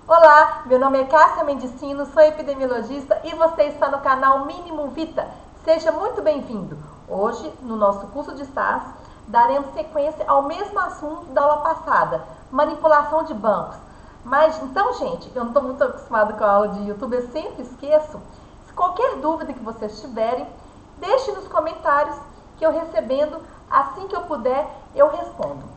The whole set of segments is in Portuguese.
Olá, meu nome é Cássia Mendicino, sou epidemiologista e você está no canal Mínimo Vita. Seja muito bem-vindo. Hoje, no nosso curso de SAS, daremos sequência ao mesmo assunto da aula passada, manipulação de bancos. Mas, então, gente, eu não estou muito acostumada com a aula de YouTube, eu sempre esqueço. Se qualquer dúvida que vocês tiverem, deixe nos comentários que eu recebendo, assim que eu puder, eu respondo.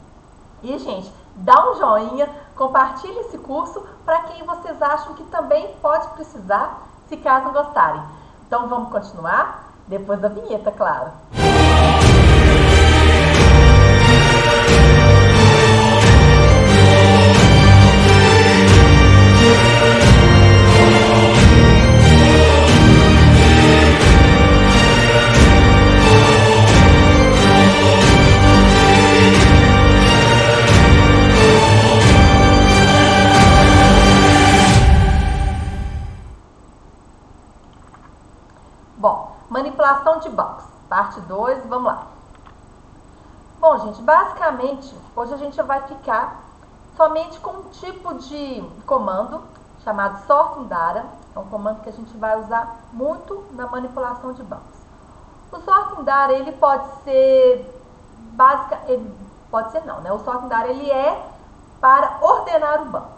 E, gente, dá um joinha, compartilhe esse curso para quem vocês acham que também pode precisar, se caso gostarem. Então, vamos continuar? Depois da vinheta, claro. Bom, manipulação de bancos, parte 2, vamos lá. Bom, gente, basicamente, hoje a gente vai ficar somente com um tipo de comando chamado sorting data. É um comando que a gente vai usar muito na manipulação de bancos. O sorting data, ele pode ser pode ser não, né? O sorting data, ele é para ordenar o banco.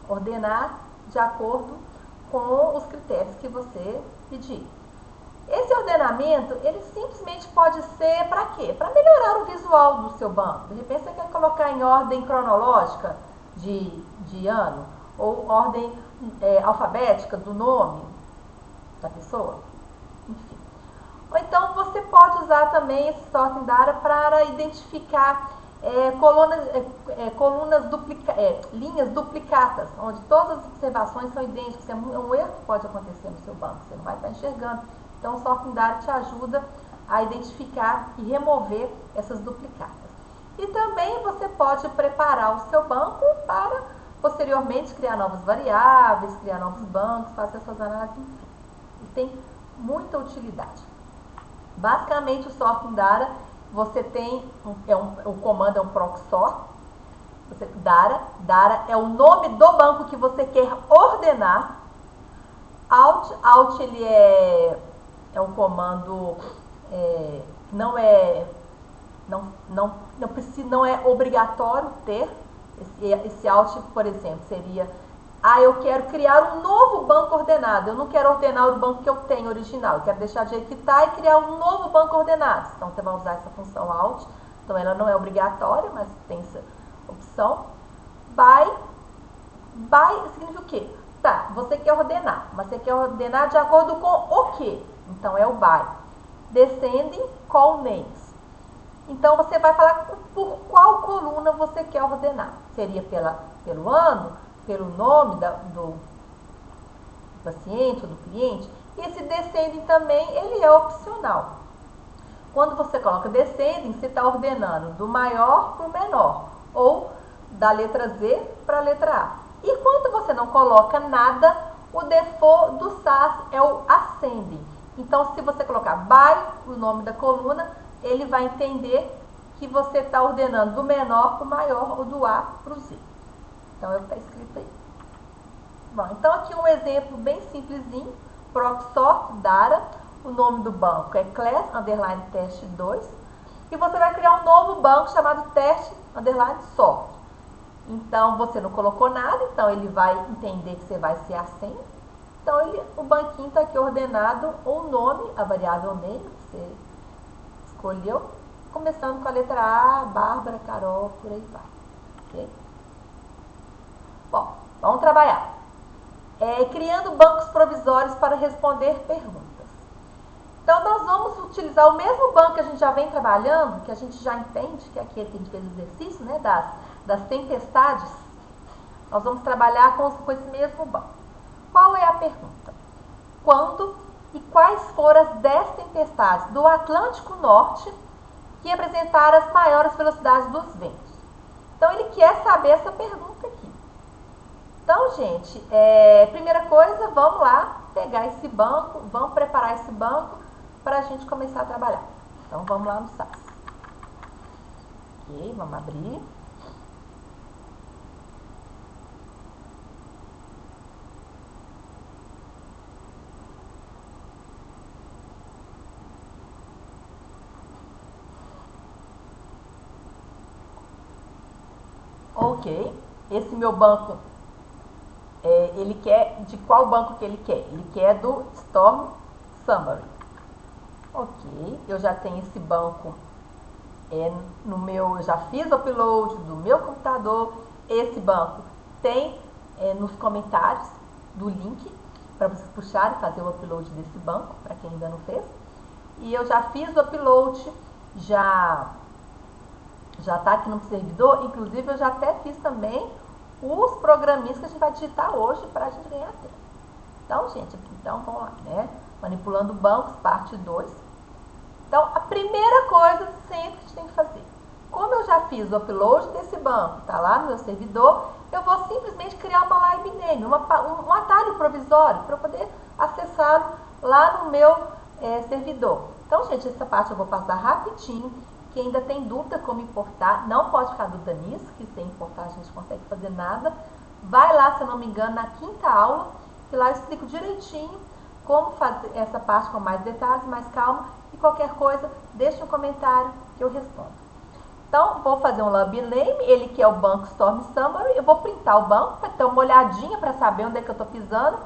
Ordenar de acordo com os critérios que você pedir. Esse ordenamento, ele simplesmente pode ser para quê? Para melhorar o visual do seu banco. De repente você quer colocar em ordem cronológica de ano, ou ordem alfabética do nome da pessoa, enfim. Ou então você pode usar também esse sorting data para identificar linhas duplicatas, onde todas as observações são idênticas. É um erro que pode acontecer no seu banco, você não vai estar enxergando. Então, o sorting data te ajuda a identificar e remover essas duplicatas. E também você pode preparar o seu banco para, posteriormente, criar novas variáveis, criar novos bancos, fazer suas análises, enfim. E tem muita utilidade. Basicamente, o sorting data, você tem, o comando é um proc sort. Data é o nome do banco que você quer ordenar. Out ele é um comando não é obrigatório ter. Esse out, por exemplo, seria: eu quero criar um novo banco ordenado. Eu não quero ordenar o banco que eu tenho original. Eu quero deixar do jeito que está e criar um novo banco ordenado. Então, você vai usar essa função out. Então, ela não é obrigatória, mas tem essa opção. By significa o quê? Tá, você quer ordenar, mas você quer ordenar de acordo com o quê? Então, é o by. Descending call names. Então, você vai falar por qual coluna você quer ordenar. Seria pelo ano, pelo nome do paciente ou do cliente. E esse descending também, ele é opcional. Quando você coloca descending, você está ordenando do maior para o menor, ou da letra Z para a letra A. E quando você não coloca nada, o default do SAS é o ascending. Então, se você colocar by, o nome da coluna, ele vai entender que você está ordenando do menor para o maior ou do A para o Z. Então, é o que está escrito aí. Bom, então aqui um exemplo bem simplesinho, proc sort data, o nome do banco é class _ test 2, e você vai criar um novo banco chamado test _ sort. Então, você não colocou nada, então ele vai entender que você vai ser assim. Então, o banquinho está aqui ordenado, o nome, a variável name, que você escolheu, começando com a letra A, Bárbara, Carol, por aí vai. Ok? Bom, vamos trabalhar. Criando bancos provisórios para responder perguntas. Então, nós vamos utilizar o mesmo banco que a gente já vem trabalhando, que a gente já entende, que é aquele que a gente fez o exercício, né, das tempestades. Nós vamos trabalhar com esse mesmo banco. Qual é a pergunta? Quando e quais foram as 10 tempestades do Atlântico Norte que apresentaram as maiores velocidades dos ventos? Então, ele quer saber essa pergunta aqui. Então, gente, primeira coisa, vamos lá pegar esse banco, vamos preparar esse banco para a gente começar a trabalhar. Então, vamos lá no SAS. Ok, vamos abrir. Ok. Esse meu banco, ele quer, de qual banco que ele quer? Ele quer do Storm Summary. Ok, eu já tenho esse banco no meu, eu já fiz o upload do meu computador. Esse banco tem nos comentários do link para vocês puxarem e fazer o upload desse banco, para quem ainda não fez. E eu já fiz o upload, já está aqui no servidor. Inclusive eu já até fiz também os programinhas que a gente vai digitar hoje para a gente ganhar tempo. Então, gente, então vamos lá, né? Manipulando bancos, parte 2. Então, a primeira coisa sempre que a gente tem que fazer, como eu já fiz o upload desse banco, tá lá no meu servidor, eu vou simplesmente criar uma live name, um atalho provisório para eu poder acessá-lo lá no meu servidor. Então, gente, essa parte eu vou passar rapidinho. Quem ainda tem dúvida como importar, não pode ficar dúvida nisso, que sem importar a gente não consegue fazer nada. Vai lá, se eu não me engano, na 5ª aula, que lá eu explico direitinho como fazer essa parte com mais detalhes, mais calma. E qualquer coisa, deixa um comentário que eu respondo. Então, vou fazer um lab name, ele que é o banco Storm Summary. Eu vou printar o banco para ter uma olhadinha para saber onde é que eu estou pisando.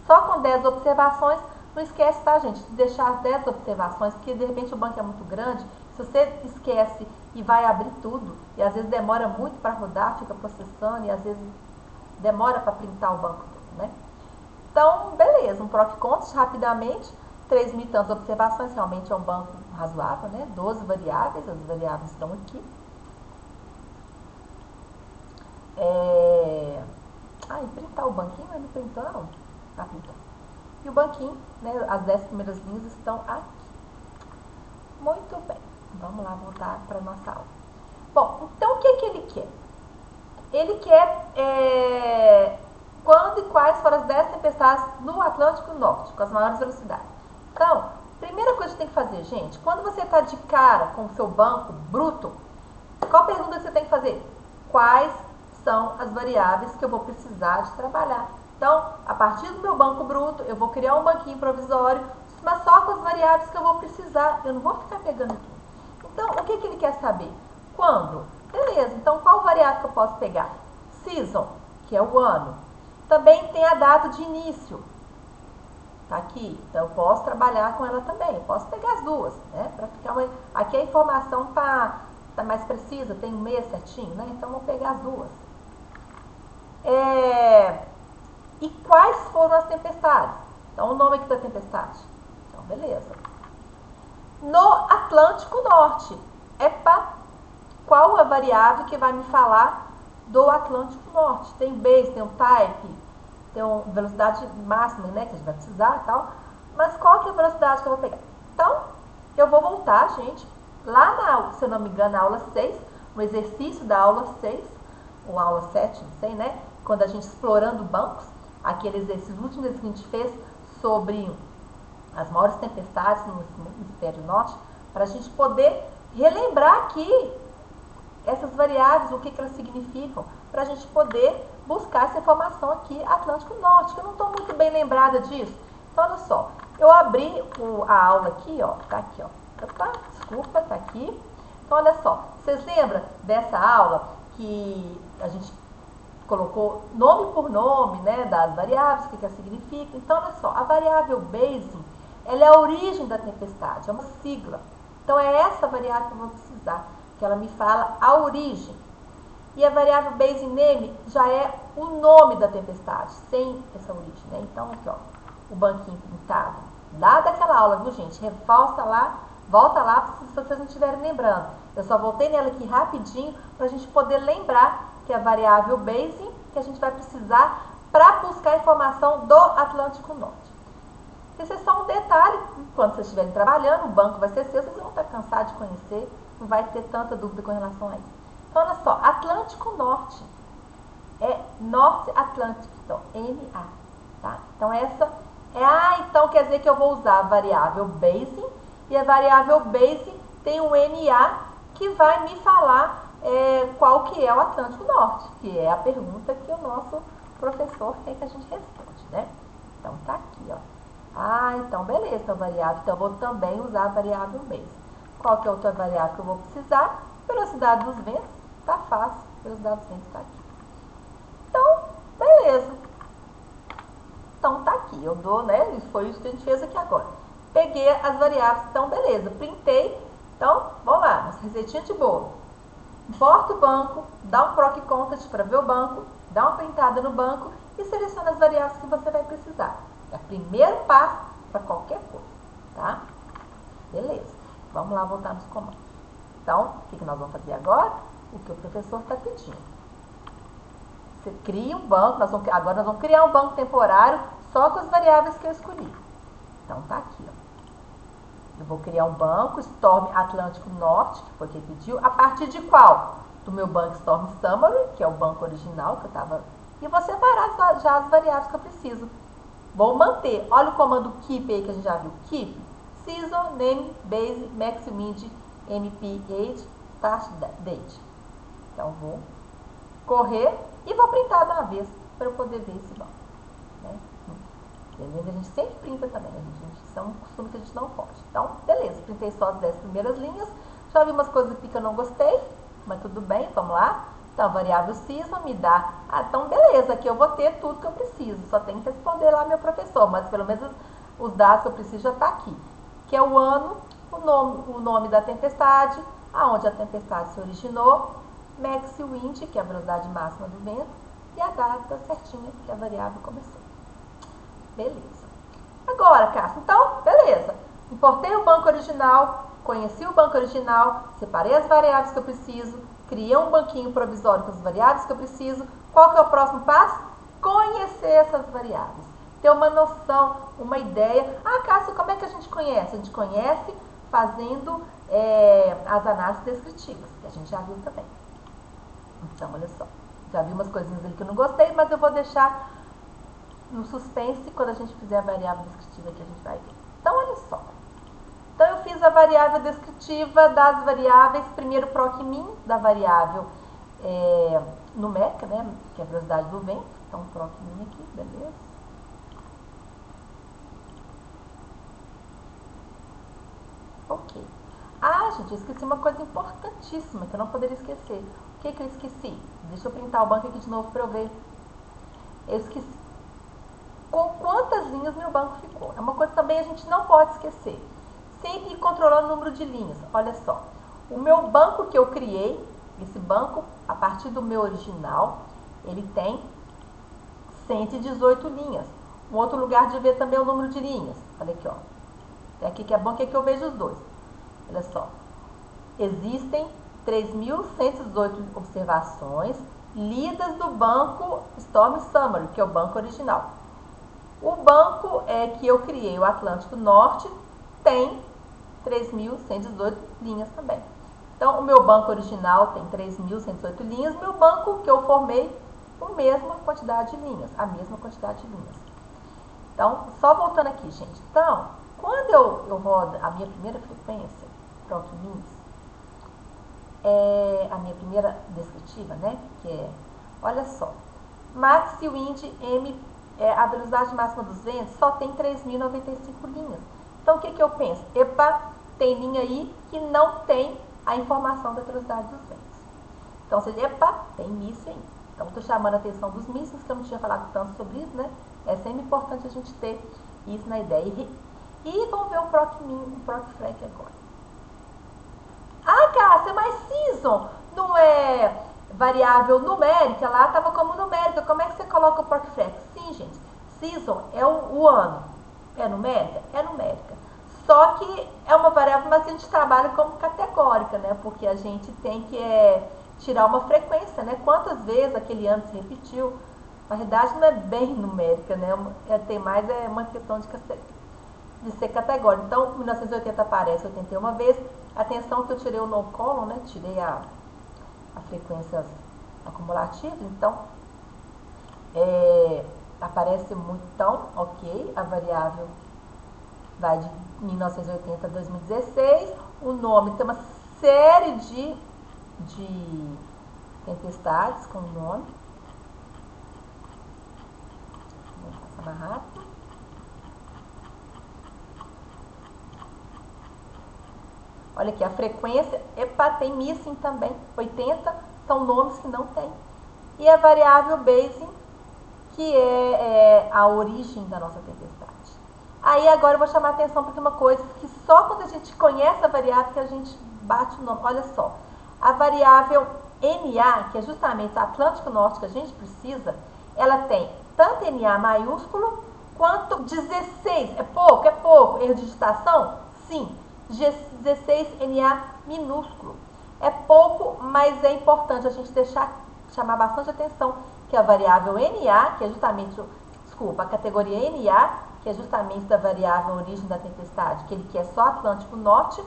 Só com 10 observações. Não esquece, tá, gente, de deixar as 10 observações, porque de repente o banco é muito grande. Se você esquece e vai abrir tudo, e às vezes demora muito para rodar, fica processando, e às vezes demora para printar o banco todo, né? Então, beleza, um proc contas rapidamente, 3.000 e tantas observações, realmente é um banco razoável, né? 12 variáveis, as variáveis estão aqui. Printar o banquinho, mas não printou não. Tá pintando. E o banquinho, né, as 10 primeiras linhas estão aqui. Muito bem, vamos lá voltar para a nossa aula. Bom, então o que ele quer? Ele quer quando e quais foram as 10 tempestades no Atlântico Norte, com as maiores velocidades. Então, primeira coisa que tem que fazer, gente, quando você está de cara com o seu banco bruto, qual pergunta você tem que fazer? Quais são as variáveis que eu vou precisar de trabalhar? Então, a partir do meu banco bruto, eu vou criar um banquinho provisório, mas só com as variáveis que eu vou precisar. Eu não vou ficar pegando aqui. Então, o que ele quer saber? Quando? Beleza, então qual variável que eu posso pegar? Season, que é o ano. Também tem a data de início. Tá aqui, então eu posso trabalhar com ela também. Eu posso pegar as duas, né? Para ficar aqui a informação tá mais precisa, tem um mês certinho, né? Então eu vou pegar as duas. E quais foram as tempestades? Então o nome aqui da tempestade. Então, beleza. No Atlântico Norte. Qual a variável que vai me falar do Atlântico Norte? Tem base, tem um type, tem uma velocidade máxima, né, que a gente vai precisar e tal. Mas qual que é a velocidade que eu vou pegar? Então, eu vou voltar, gente, lá na aula, se eu não me engano, na aula 6, no exercício da aula 6, ou aula 7, não sei, né? Quando a gente explorando bancos, aquele exercício último que a gente fez sobre as maiores tempestades no hemisfério norte, para a gente poder relembrar aqui essas variáveis, o que elas significam, para a gente poder buscar essa informação aqui, Atlântico Norte, que eu não estou muito bem lembrada disso. Então, olha só, eu abri a aula aqui, ó, tá aqui, ó. Opa, desculpa, tá aqui. Então, olha só, vocês lembram dessa aula que a gente colocou nome por nome, né, das variáveis, o que elas significam? Então, olha só, a variável base, ela é a origem da tempestade, é uma sigla. Então, é essa variável que eu vou precisar, que ela me fala a origem. E a variável base name já é o nome da tempestade, sem essa origem, né? Então, aqui, ó, o banquinho pintado, lá daquela aula, viu, gente? Reforça lá, volta lá, se vocês não estiverem lembrando. Eu só voltei nela aqui rapidinho, para a gente poder lembrar que é a variável base, que a gente vai precisar para buscar a informação do Atlântico Norte. Esse é só um detalhe, quando vocês estiverem trabalhando, o banco vai ser seu, vocês vão estar cansados de conhecer, não vai ter tanta dúvida com relação a isso. Então, olha só, Atlântico Norte é North Atlantic, então, NA, tá? Então, essa então quer dizer que eu vou usar a variável base, e a variável base tem um NA que vai me falar qual que é o Atlântico Norte, que é a pergunta que o nosso professor quer que a gente responde, né? Então, tá aqui, ó. Então, beleza, então, variável, então eu vou também usar a variável base. Qual que é a outra variável que eu vou precisar? Velocidade dos ventos, tá fácil, velocidade dos ventos está aqui. Então, beleza. Então, tá aqui. Eu dou, né? Foi isso que a gente fez aqui agora. Peguei as variáveis, então, beleza. Printei. Então, vamos lá. Nossa receitinha de bolo. Importa o banco, dá um proc content para ver o banco, dá uma printada no banco e seleciona as variáveis que você vai precisar. É o primeiro passo para qualquer coisa, tá? Beleza. Vamos lá voltar nos comandos. Então, o que nós vamos fazer agora? O que o professor está pedindo. Você cria um banco, agora nós vamos criar um banco temporário só com as variáveis que eu escolhi. Então, tá aqui, ó. Eu vou criar um banco Storm Atlântico Norte, que foi quem pediu, a partir de qual? Do meu banco Storm Summary, que é o banco original que eu estava... E vou separar já as variáveis que eu preciso. Vou manter. Olha o comando keep aí que a gente já viu. Keep, season, name, base, max, wind, mp, age, start date. Então, vou correr e vou printar de uma vez para eu poder ver esse banco. Né? Beleza? A gente sempre printa também, né, gente? Isso é um costume que a gente não pode. Então, beleza, printei só as 10 primeiras linhas. Já vi umas coisas aqui que eu não gostei, mas tudo bem, vamos lá. Então, a variável season me dá... Ah, então, beleza, aqui eu vou ter tudo que eu preciso. Só tem que responder lá meu professor, mas pelo menos os dados que eu preciso já tá aqui. Que é o ano, o nome da tempestade, aonde a tempestade se originou, max wind, que é a velocidade máxima do vento, e a data certinha que a variável começou. Beleza. Agora, Cássio, então, beleza. Importei o banco original, conheci o banco original, separei as variáveis que eu preciso, criei um banquinho provisório com as variáveis que eu preciso. Qual que é o próximo passo? Conhecer essas variáveis. Ter uma noção, uma ideia. Ah, Cássio, como é que a gente conhece? A gente conhece fazendo as análises descritivas, que a gente já viu também. Então, olha só. Já vi umas coisinhas ali que eu não gostei, mas eu vou deixar no suspense quando a gente fizer a variável descritiva que a gente vai ver. Então, olha só. Então, eu fiz a variável descritiva das variáveis, primeiro proc-min, da variável numérica, né, que é a velocidade do vento. Então, proc-min aqui, beleza. Ok. Ah, gente, eu esqueci uma coisa importantíssima que eu não poderia esquecer. O que eu esqueci? Deixa eu printar o banco aqui de novo para eu ver. Eu esqueci. Com quantas linhas meu banco ficou? É uma coisa que também a gente não pode esquecer. Sempre ir controlando o número de linhas. Olha só, o meu banco que eu criei, esse banco, a partir do meu original, ele tem 118 linhas. Um outro lugar de ver também é o número de linhas. Olha aqui, ó. Tem aqui que é bom que aqui eu vejo os dois. Olha só. Existem 3.118 observações lidas do banco Storm Summary, que é o banco original. O banco que eu criei, o Atlântico Norte, tem 3.118 linhas também. Então, o meu banco original tem 3.118 linhas, meu banco que eu formei, a mesma quantidade de linhas, Então, só voltando aqui, gente. Então, quando eu rodo a minha primeira frequência, proc-min, a minha primeira descritiva, né, que é, olha só, max wind m, a velocidade máxima dos ventos, só tem 3.095 linhas. Então, o que eu penso? Epa, tem linha aí que não tem a informação da velocidade dos ventos. Então, você diz, epa, tem míssil aí. Então, estou chamando a atenção dos mísseis, que eu não tinha falado tanto sobre isso, né? É sempre importante a gente ter isso na ideia. E vamos ver o proc-min, o proc-frac agora. Ah, Cássia, mas season não é variável numérica? Lá estava como numérica. Como é que você coloca o proc-frac? Sim, gente. Season é o ano. É numérica? É numérica. Só que é uma variável, mas a gente trabalha como categórica, né? Porque a gente tem que tirar uma frequência, né? Quantas vezes aquele ano se repetiu. Na verdade, não é bem numérica, né? Tem mais uma questão de ser categórica. Então, 1980 aparece 81 vezes. Atenção que eu tirei o no column, né? Tirei a frequências acumulativas. Então, aparece muito. Então, ok, a variável vai de 1980 a 2016. O nome tem uma série de tempestades com o nome. Vou passar mais rápido. Olha aqui, a frequência, epa, tem missing também, 80, São nomes que não tem. E a variável base, que é a origem da nossa tempestade. Aí agora eu vou chamar a atenção para uma coisa que só quando a gente conhece a variável que a gente bate o nome. Olha só, a variável NA, que é justamente o Atlântico Norte que a gente precisa, ela tem tanto NA maiúsculo quanto 16. É pouco? É pouco. Erro de digitação? Sim. 16 NA minúsculo. É pouco, mas é importante a gente chamar bastante atenção que a variável NA, que é justamente, a categoria NA, que é justamente da variável origem da tempestade, que ele quer só Atlântico Norte,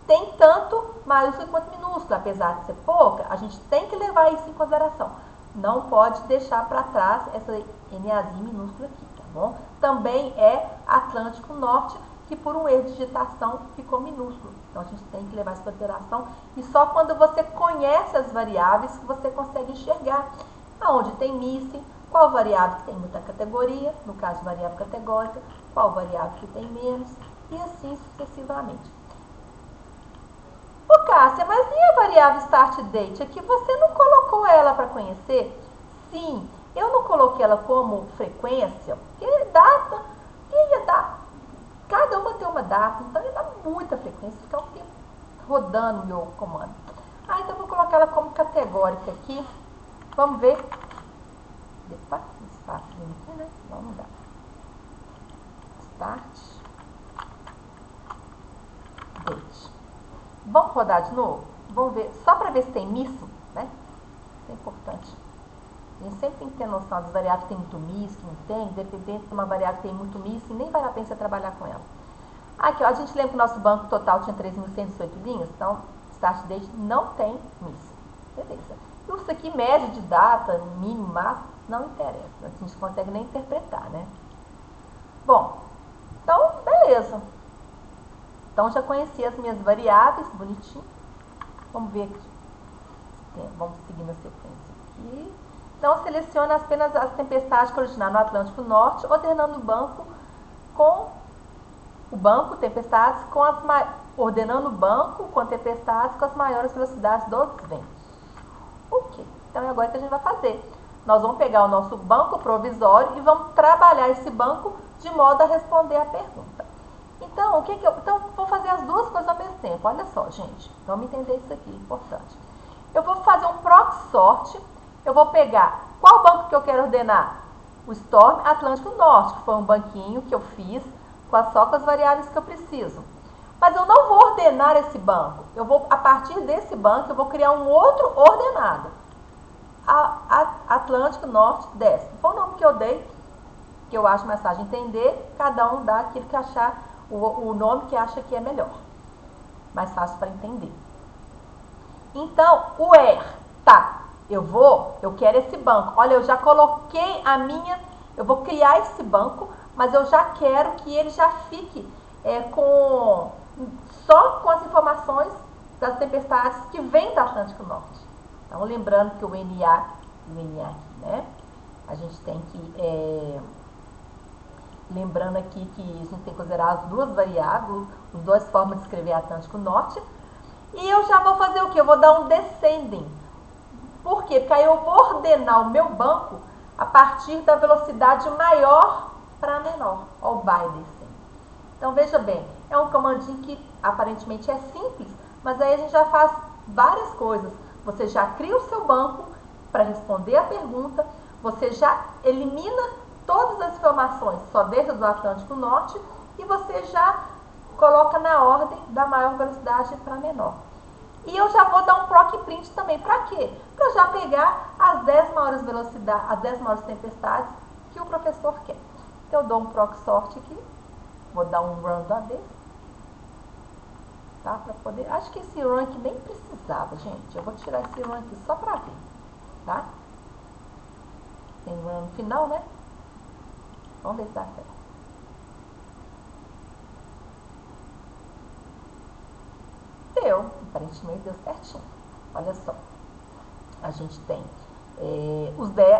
tem tanto maiúsculo quanto minúsculo. Apesar de ser pouca, a gente tem que levar isso em consideração. Não pode deixar para trás essa NAzinha minúscula aqui, tá bom? Também é Atlântico Norte, que por um erro de digitação ficou minúsculo. Então, a gente tem que levar isso em consideração. E só quando você conhece as variáveis que você consegue enxergar aonde tem missing, qual variável que tem muita categoria, no caso, variável categórica, qual variável que tem menos, e assim sucessivamente. Ô, Cássia, mas e a variável start date? Aqui você não colocou ela para conhecer? Sim, eu não coloquei ela como frequência, porque data, ia dar. Cada uma tem uma data, então ia dar muita frequência, ficar um tempo rodando o meu comando. Ah, então eu vou colocar ela como categórica aqui. Vamos ver. Opa, espacinho aqui, né? Vamos dar. Start date. Vamos rodar de novo? Vamos ver, só para ver se tem missing, né? Isso é importante. A gente sempre tem que ter noção das variáveis que tem muito missing, não tem, dependendo de uma variável que tem muito missing, nem vale a pena você trabalhar com ela. Aqui, ó, a gente lembra que o nosso banco total tinha 3.118 linhas, então, start date não tem missing. Beleza. Isso aqui, média de data, mínimo, máximo, não interessa. A gente não consegue nem interpretar, né? Bom, então, beleza. Então, já conheci as minhas variáveis, bonitinho. Vamos ver aqui. Vamos seguir na sequência aqui. Então, selecione apenas as tempestades que originaram no Atlântico Norte, ordenando o banco com tempestades com ordenando o banco com tempestades com as maiores velocidades dos ventos. Ok, então é agora que a gente vai fazer. Nós vamos pegar o nosso banco provisório e vamos trabalhar esse banco de modo a responder a pergunta. Então, então vou fazer as duas coisas ao mesmo tempo. Olha só, gente, vamos entender isso aqui, importante. Eu vou fazer um proxy sort. Eu vou pegar qual banco que eu quero ordenar? O Storm Atlântico Norte, que foi um banquinho que eu fiz só com as variáveis que eu preciso. Mas eu não vou ordenar esse banco. A partir desse banco, eu vou criar um outro ordenado. Atlântico Norte 10. Foi o nome que eu dei, que eu acho mais fácil de entender. Cada um dá aquilo que achar, o nome que acha que é melhor. Mais fácil para entender. Então, o where, tá, eu quero esse banco. Olha, eu já coloquei eu vou criar esse banco, mas eu já quero que ele já fique só com as informações das tempestades que vêm do Atlântico Norte. Então, lembrando que o NA aqui, né? A gente tem que, lembrando aqui que a gente tem que considerar as duas variáveis, as duas formas de escrever Atlântico Norte. E eu já vou fazer o quê? Eu vou dar um descending. Por quê? Porque aí eu vou ordenar o meu banco a partir da velocidade maior para menor, ou by descending. Então, veja bem, é um comandinho que aparentemente é simples, mas aí a gente já faz várias coisas. Você já cria o seu banco para responder a pergunta, você já elimina todas as informações só dentro do Atlântico Norte e você já coloca na ordem da maior velocidade para menor. E eu já vou dar um proc print também. Para quê? Para já pegar as 10 maiores velocidades, as 10 maiores tempestades que o professor quer. Então, eu dou um proc sort aqui. Vou dar um run da vez. Tá? Para poder... Acho que esse run aqui nem precisava, gente. Eu vou tirar esse run aqui só para ver. Tá? Tem run no final, né? Vamos ver se dá certo. Deu, aparentemente deu certinho. Olha só, a gente tem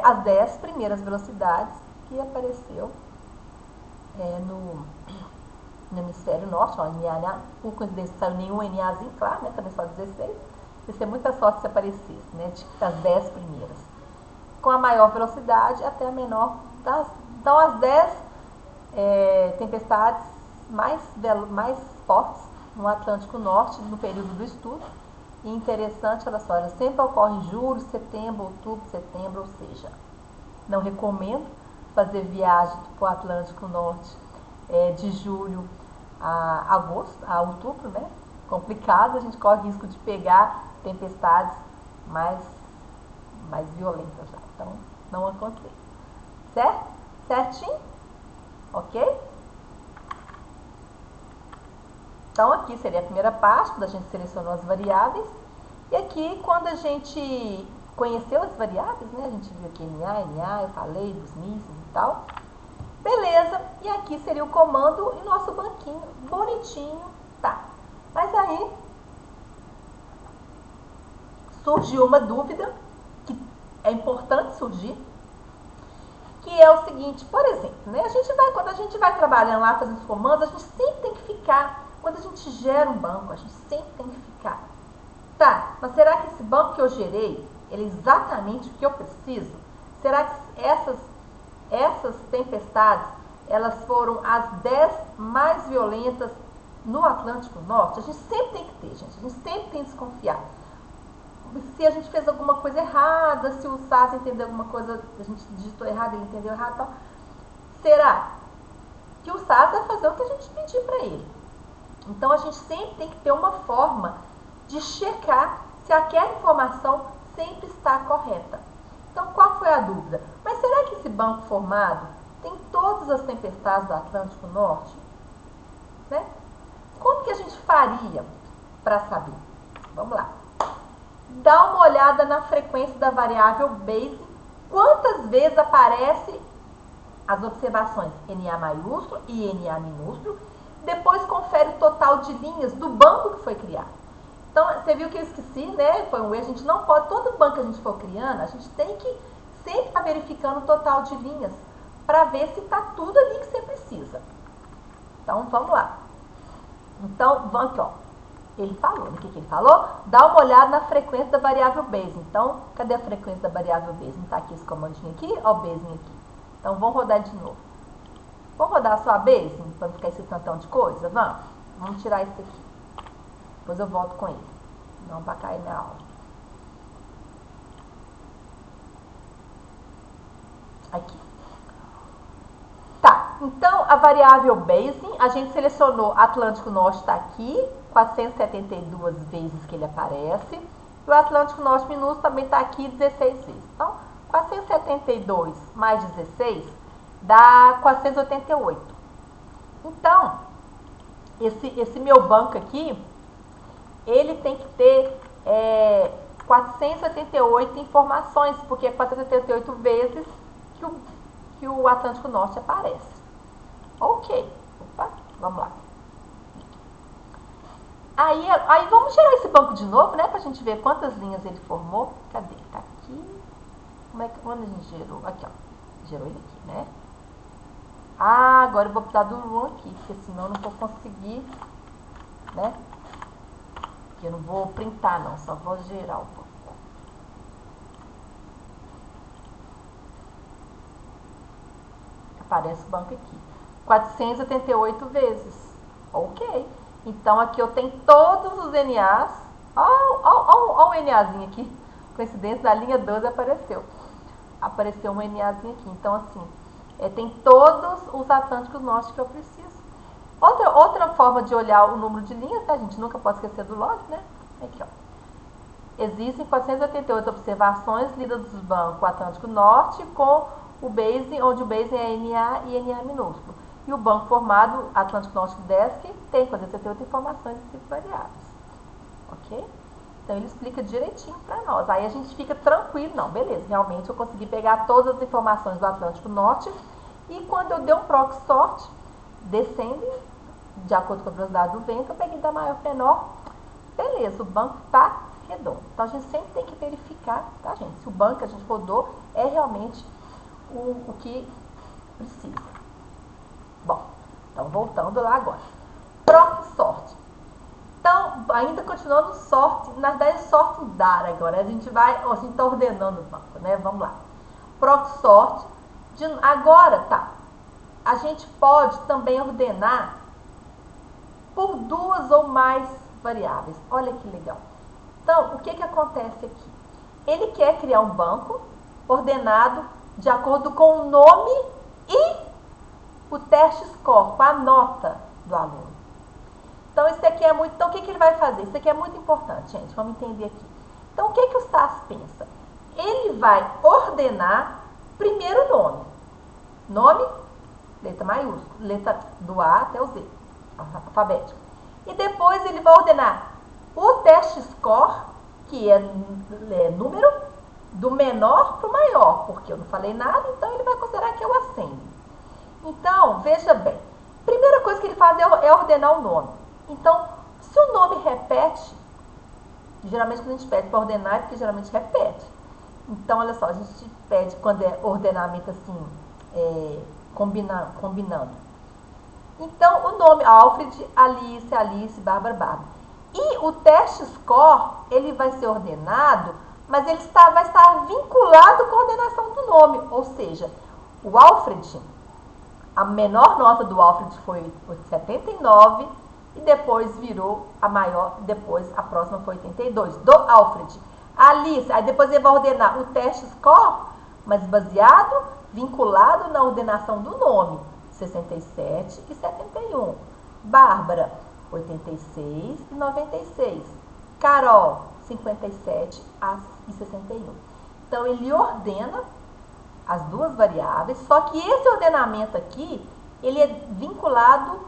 as 10 primeiras velocidades que apareceu no hemisfério norte, ó, NA, por coincidência saiu nenhum NAzinho, claro, né, também só 16, ia ser muita sorte se aparecesse, né? Das 10 primeiras. Com a maior velocidade até a menor das... Então, as 10 tempestades mais fortes no Atlântico Norte, no período do estudo. E interessante, olha só, ela sempre ocorre em julho, setembro, outubro, setembro, ou seja, não recomendo fazer viagem para o Atlântico Norte de julho a agosto, a outubro, né? Complicado, a gente corre risco de pegar tempestades mais violentas já. Então, não aconselho. Certo? Certinho? Ok? Então, aqui seria a primeira parte, quando a gente selecionou as variáveis. E aqui, quando a gente conheceu as variáveis, né? A gente viu aqui NA, eu falei dos mísseis e tal. Beleza, e aqui seria o comando e nosso banquinho, bonitinho, tá. Mas aí, surgiu uma dúvida, que é importante surgir, que é o seguinte, por exemplo, né? Quando a gente vai trabalhando lá, fazendo os comandos, a gente sempre tem que ficar, quando a gente gera um banco, a gente sempre tem que ficar. Tá, mas será que esse banco que eu gerei, ele é exatamente o que eu preciso? Será que essas tempestades, elas foram as 10 mais violentas no Atlântico Norte? A gente sempre tem que ter, gente. A gente sempre tem que desconfiar. Se a gente fez alguma coisa errada, se o SAS entendeu alguma coisa, a gente digitou errado, ele entendeu errado, então, será que o SAS vai fazer o que a gente pedir para ele? Então, a gente sempre tem que ter uma forma de checar se aquela informação sempre está correta. Então, qual foi a dúvida? Mas será que esse banco formado tem todas as tempestades do Atlântico Norte? Né? Como que a gente faria para saber? Vamos lá. Dá uma olhada na frequência da variável base, quantas vezes aparece as observações NA maiúsculo e NA minúsculo, depois confere o total de linhas do banco que foi criado. Então, você viu que eu esqueci, né? Foi um erro, a gente não pode, todo banco que a gente for criando, a gente tem que sempre estar verificando o total de linhas para ver se está tudo ali que você precisa. Então, vamos lá. Então, vamos aqui, ó. Ele falou, o que ele falou? Dá uma olhada na frequência da variável base. Então, cadê a frequência da variável base? Não está aqui esse comandinho aqui? Ó, o basezinho aqui. Então, vamos rodar de novo. Vamos rodar só a base, para não ficar esse tantão de coisa? Vamos tirar isso aqui. Depois eu volto com ele. Não para cair na aula. Aqui. Tá, então a variável base, a gente selecionou Atlântico Norte, está aqui, 472 vezes que ele aparece. E o Atlântico Norte minúsculo também está aqui 16 vezes. Então, 472 mais 16 dá 488. Então, esse meu banco aqui, ele tem que ter 488 informações, porque é 488 vezes que o Atlântico Norte aparece. Ok. Opa, vamos lá. Aí vamos gerar esse banco de novo, né? Pra gente ver quantas linhas ele formou. Cadê? Tá aqui. Quando a gente gerou? Aqui, ó. Gerou ele aqui, né? Ah, agora eu vou precisar do room aqui, porque senão eu não vou conseguir, né? Porque eu não vou printar, não. Só vou gerar o banco. Aparece o banco aqui. 488 vezes. Ok. Então, aqui eu tenho todos os NAs. Ó o NAzinho aqui. Coincidência, na linha 12 apareceu. Apareceu um NAzinho aqui. Então, assim, tem todos os Atlânticos Norte que eu preciso. Outra forma de olhar o número de linhas, tá? A gente nunca pode esquecer do log, né? Aqui, ó. Existem 488 observações lidas dos bancos Atlântico Norte com o base, onde o base é NA e NA minúsculo. E o banco formado Atlântico Norte Desk tem 488 informações de 5 variáveis. Ok? Então, ele explica direitinho para nós. Aí a gente fica tranquilo. Não, beleza, realmente eu consegui pegar todas as informações do Atlântico Norte. E quando eu dei um proxy sort, descendo, de acordo com a velocidade do vento, eu peguei da maior para menor. Beleza, o banco está redondo. Então, a gente sempre tem que verificar, tá, gente? Se o banco que a gente rodou é realmente o que precisa. Bom, então voltando lá agora. Proxy sort. Então, ainda continuando sorte, na verdade sorte dar agora. A gente está ordenando o banco, né? Vamos lá. Proc sort. Agora, tá. A gente pode também ordenar por duas ou mais variáveis. Olha que legal. Então, o que acontece aqui? Ele quer criar um banco ordenado de acordo com o nome e o teste score, com a nota do aluno. Então, isso aqui é muito... Então, o que ele vai fazer? Isso aqui é muito importante, gente. Vamos entender aqui. Então, o que o SAS pensa? Ele vai ordenar primeiro o nome. Nome, letra maiúscula, letra do A até o Z, alfabético. E depois ele vai ordenar o teste score, que é número, do menor para o maior, porque eu não falei nada, então ele vai considerar que é o ascending. Então, veja bem, primeira coisa que ele faz é ordenar o nome. Então, se o nome repete, geralmente quando a gente pede para ordenar é porque geralmente repete. Então, olha só, a gente pede quando é ordenamento assim, combinando. Então, o nome Alfred, Alice, Bárbara. E o teste score, ele vai ser ordenado, mas ele vai estar vinculado com a ordenação do nome. Ou seja, o Alfred, a menor nota do Alfred foi 79 e depois virou a maior, depois a próxima foi 82, do Alfred. Alice, aí depois ele vai ordenar o teste score, mas vinculado na ordenação do nome, 67 e 71. Bárbara, 86 e 96. Carol, 57 e 61. Então, ele ordena as duas variáveis, só que esse ordenamento aqui, ele é vinculado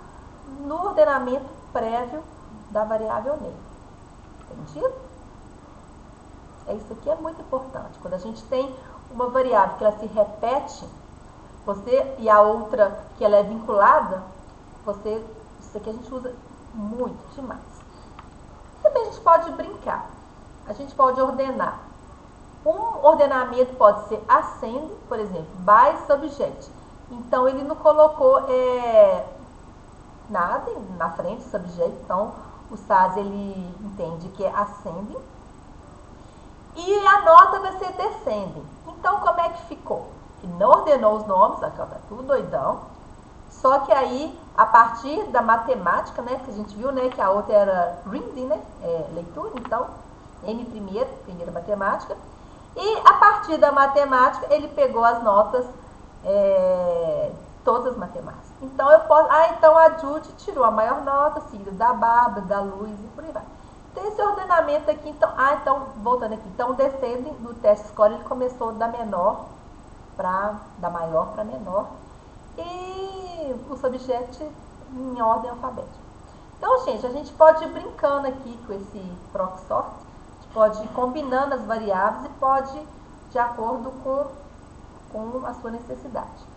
no ordenamento prévio da variável name. Entendido? Isso aqui é muito importante. Quando a gente tem uma variável que ela se repete, e a outra que ela é vinculada, isso aqui a gente usa muito demais. Também a gente pode brincar. A gente pode ordenar. Um ordenamento pode ser ascending, por exemplo, by subject. Então, ele não colocou nada na frente, subject. Então, o SAS, ele entende que é ascending. E a nota vai ser descending. Então, como é que ficou? Ele não ordenou os nomes, aqui ó, tá tudo doidão. Só que aí, a partir da matemática, né, que a gente viu, né, que a outra era reading, né, leitura, então, N primeira matemática. E a partir da matemática, ele pegou as notas, todas as matemáticas. Então, então a Judy tirou a maior nota, seguida da Bárbara, da Luz e por aí vai. Tem esse ordenamento aqui, então, voltando aqui, então, descendem do teste score, ele começou da maior para menor, e o subject em ordem alfabética. Então, gente, a gente pode ir brincando aqui com esse proc sort, a gente pode ir combinando as variáveis e pode de acordo com a sua necessidade.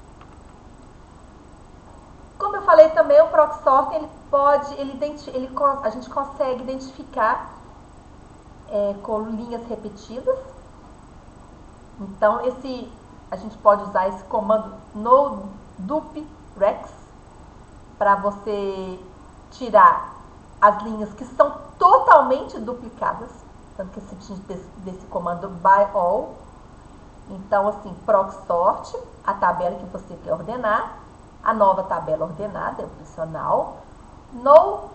Como eu falei também, o proc sort, a gente consegue identificar com linhas repetidas. Então, a gente pode usar esse comando no dup-rex para você tirar as linhas que são totalmente duplicadas. Tanto que você precisa desse comando by all. Então, assim, proc sort, a tabela que você quer ordenar, a nova tabela ordenada, é opcional. No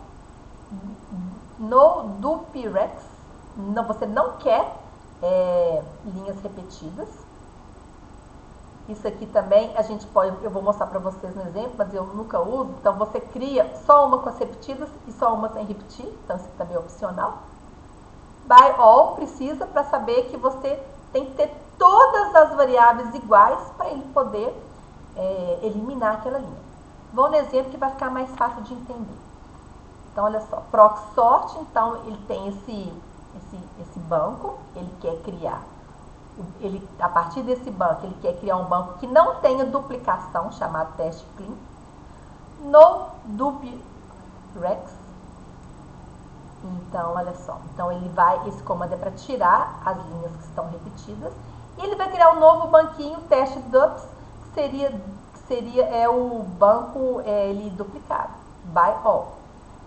dup-rex, você não quer linhas repetidas. Isso aqui também a gente pode, eu vou mostrar para vocês no exemplo, mas eu nunca uso. Então, você cria só uma com as repetidas e só uma sem repetir. Então, isso aqui também é opcional. By all precisa para saber que você tem que ter todas as variáveis iguais para ele poder eliminar aquela linha. Vou no exemplo que vai ficar mais fácil de entender. Então, olha só, proc sort, então, ele tem esse banco, ele quer criar. A partir desse banco, ele quer criar um banco que não tenha duplicação, chamado teste clean. No dup-rex. Então, olha só. Então, esse comando é para tirar as linhas que estão repetidas. E ele vai criar um novo banquinho, teste dups, que seria o banco duplicado, by all.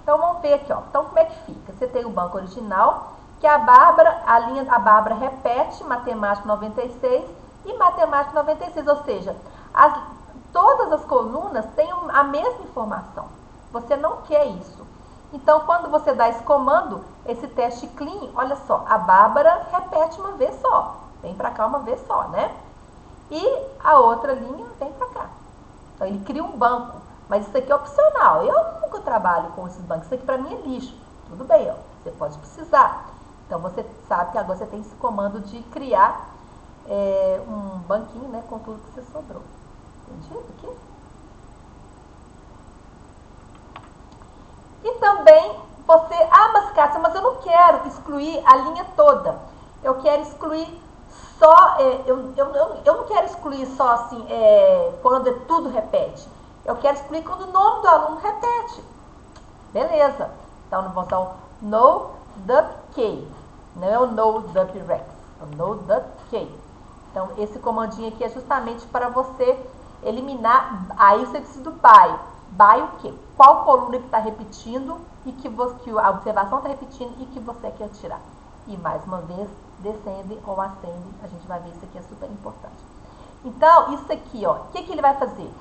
Então, vamos ver aqui, ó. Então, como é que fica? Você tem o banco original, que a Bárbara repete matemática 96 e matemática 96, ou seja, todas as colunas têm a mesma informação. Você não quer isso. Então, quando você dá esse comando, esse teste clean, olha só, a Bárbara repete uma vez só. Vem para cá uma vez só, né? E a outra linha vem para cá. Então, ele cria um banco. Mas isso aqui é opcional. Eu nunca trabalho com esses bancos. Isso aqui para mim é lixo. Tudo bem, ó. Você pode precisar. Então, você sabe que agora você tem esse comando de criar um banquinho, né, com tudo que você sobrou. Entendido aqui? E também você... mas Cássia, mas eu não quero excluir a linha toda. Eu quero excluir só... eu não quero excluir só assim, quando tudo repete. Eu quero excluir quando o nome do aluno repete. Beleza. Então, nós vamos dar o no_dup_k. Não é o no_dup_rex. É o no_dup_k. Então, esse comandinho aqui é justamente para você eliminar. Aí você precisa do by. By o quê? Qual coluna que está repetindo e que a observação está repetindo e que você quer tirar. E mais uma vez, descende ou ascende. A gente vai ver isso aqui, é super importante. Então, isso aqui, ó, o que ele vai fazer?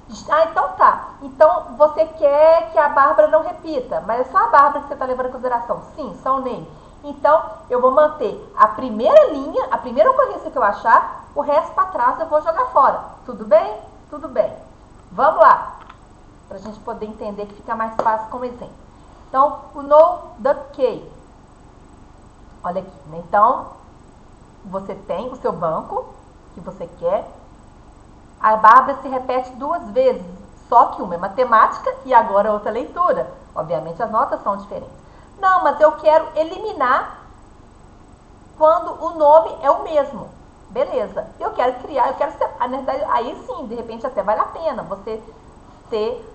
Então tá. Então, você quer que a Bárbara não repita, mas é só a Bárbara que você está levando em consideração. Sim, só o name. Então, eu vou manter a primeira linha, a primeira ocorrência que eu achar, o resto para trás eu vou jogar fora. Tudo bem? Tudo bem. Vamos lá. Para a gente poder entender que fica mais fácil como exemplo. Então, o no_dup_k. Olha aqui, né? Então, você tem o seu banco que você quer. A Bárbara se repete duas vezes, só que uma é matemática e agora outra é leitura. Obviamente, as notas são diferentes. Não, mas eu quero eliminar quando o nome é o mesmo. Beleza. Eu quero criar, na verdade, aí sim, de repente até vale a pena você ter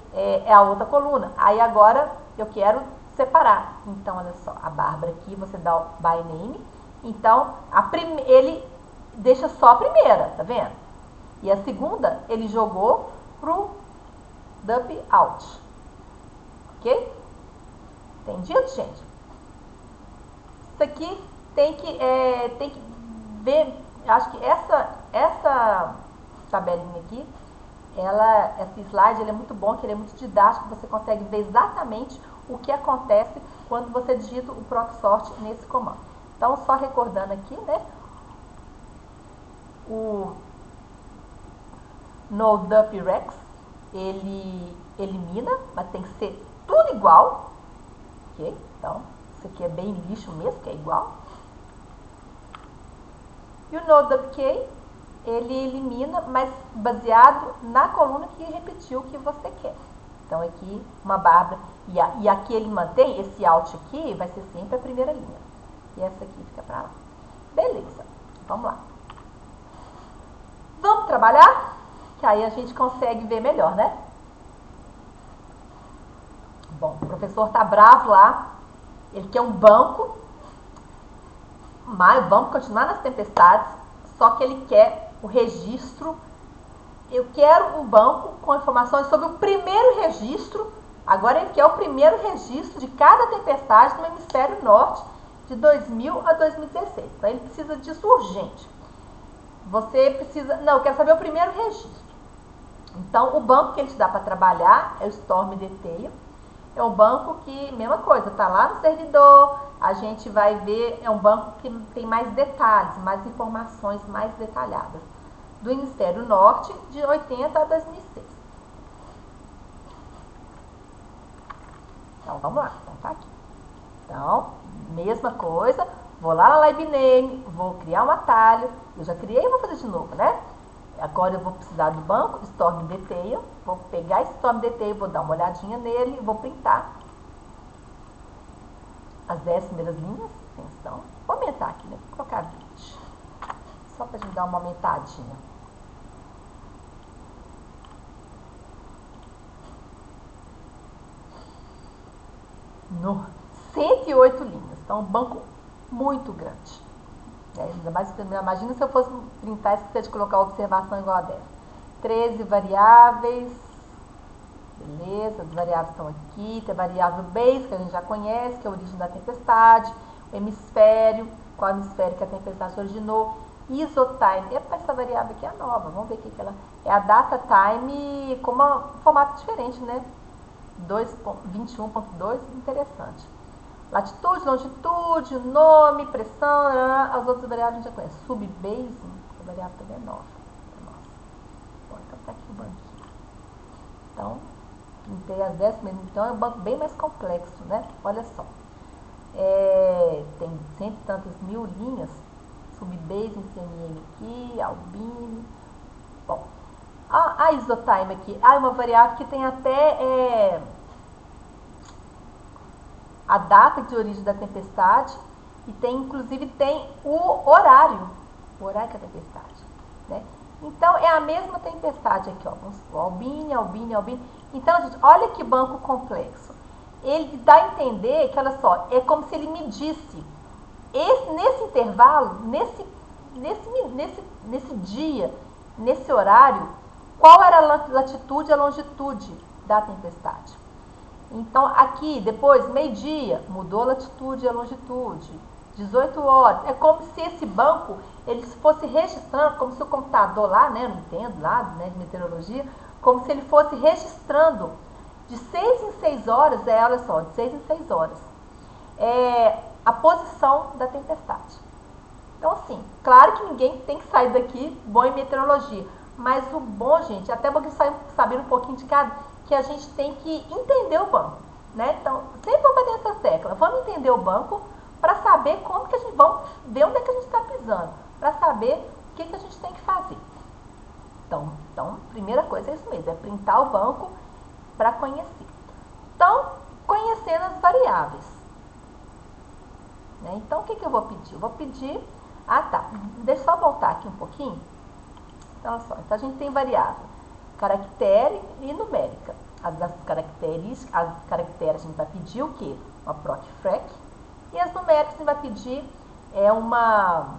a outra coluna. Aí agora eu quero separar. Então, olha só, a Bárbara aqui, você dá o by name. Então, ele deixa só a primeira, tá vendo? E a segunda, ele jogou pro dump out. Ok? Entendido, gente? Isso aqui tem que ver. Acho que essa tabelinha aqui, esse slide, ele é muito bom, que ele é muito didático. Você consegue ver exatamente o que acontece quando você digita o proc_sort nesse comando. Então, só recordando aqui, né? O no_dup_rex, ele elimina, mas tem que ser tudo igual. Ok? Então, isso aqui é bem lixo mesmo, que é igual. E o no_dup_k, ele elimina, mas baseado na coluna que repetiu o que você quer. Então, aqui, uma Bárbara. E aqui ele mantém, esse out aqui vai ser sempre a primeira linha. E essa aqui fica para lá. Beleza. Vamos lá. Vamos trabalhar? Que aí a gente consegue ver melhor, né? Bom, o professor tá bravo lá. Ele quer um banco. Mas vamos continuar nas tempestades. Só que ele quer o registro. Eu quero um banco com informações sobre o primeiro registro. Agora ele quer o primeiro registro de cada tempestade no hemisfério norte de 2000 a 2016. Então ele precisa disso urgente. Você precisa... Não, eu quero saber o primeiro registro. Então, o banco que ele te dá para trabalhar é o Storm Detail. É um banco que, mesma coisa, tá lá no servidor, a gente vai ver, é um banco que tem mais detalhes, mais informações mais detalhadas. Do hemisfério norte, de 80 a 2006. Então, vamos lá. Então, tá aqui. Então, mesma coisa, vou lá na LibName, vou criar um atalho. Eu já criei e vou fazer de novo, né? Agora eu vou precisar do banco, Storm Detail. Vou pegar esse Storm Detail, vou dar uma olhadinha nele e vou printar as 10 primeiras linhas. Atenção. Vou aumentar aqui, né? Vou colocar 20. Só pra gente dar uma aumentadinha. No 108 linhas. Então, um banco muito grande. Ainda mais, imagina se eu fosse printar e esquecer de colocar a observação igual a 10. 13 variáveis. Beleza, as variáveis estão aqui. Tem a variável base, que a gente já conhece, que é a origem da tempestade. O hemisfério, qual hemisfério que a tempestade originou. Isotime, epa, essa variável aqui é nova, vamos ver o que ela é. A data time com um formato diferente, né? 21.2, interessante. Latitude, longitude, nome, pressão, as outras variáveis a gente já conhece. Subbasing, a variável também é nova. Nossa. Bom, então tá aqui o banquinho. Então, pintei as 10 mesmo. Então é um banco bem mais complexo, né? Olha só. Tem cento e tantas mil linhas. Subbasing, CMM aqui, albine. Bom, a isotime aqui. É uma variável que tem até a data de origem da tempestade e tem, inclusive, tem o horário da tempestade, né? Então, é a mesma tempestade aqui, ó. Vamos supor, albine. Então, gente, olha que banco complexo. Ele dá a entender que, olha só, é como se ele medisse nesse intervalo, nesse dia, nesse horário, qual era a latitude e a longitude da tempestade. Então, aqui, depois, meio-dia, mudou a latitude e a longitude. 18 horas. É como se esse banco, ele fosse registrando, como se o computador lá, né, eu não entendo lá, né, de meteorologia, como se ele fosse registrando de 6 em 6 horas, olha só, de 6 em 6 horas, a posição da tempestade. Então, assim, claro que ninguém tem que sair daqui bom em meteorologia, mas o bom, gente, até porque sabendo um pouquinho de cada, que a gente tem que entender o banco, né? Então, sempre vou bater nessa tecla, vamos entender o banco para saber como que a gente, vamos ver onde é que a gente está pisando, para saber o que a gente tem que fazer. Então, primeira coisa é isso mesmo, é printar o banco para conhecer. Então, conhecendo as variáveis. Né? Então, o que eu vou pedir? Eu vou pedir... Ah, tá. Deixa eu só voltar aqui um pouquinho. Então, olha só. Então, a gente tem variável caractere e numérica. As caracteres a gente vai pedir o quê? Uma proc-frac. E as numéricas a gente vai pedir uma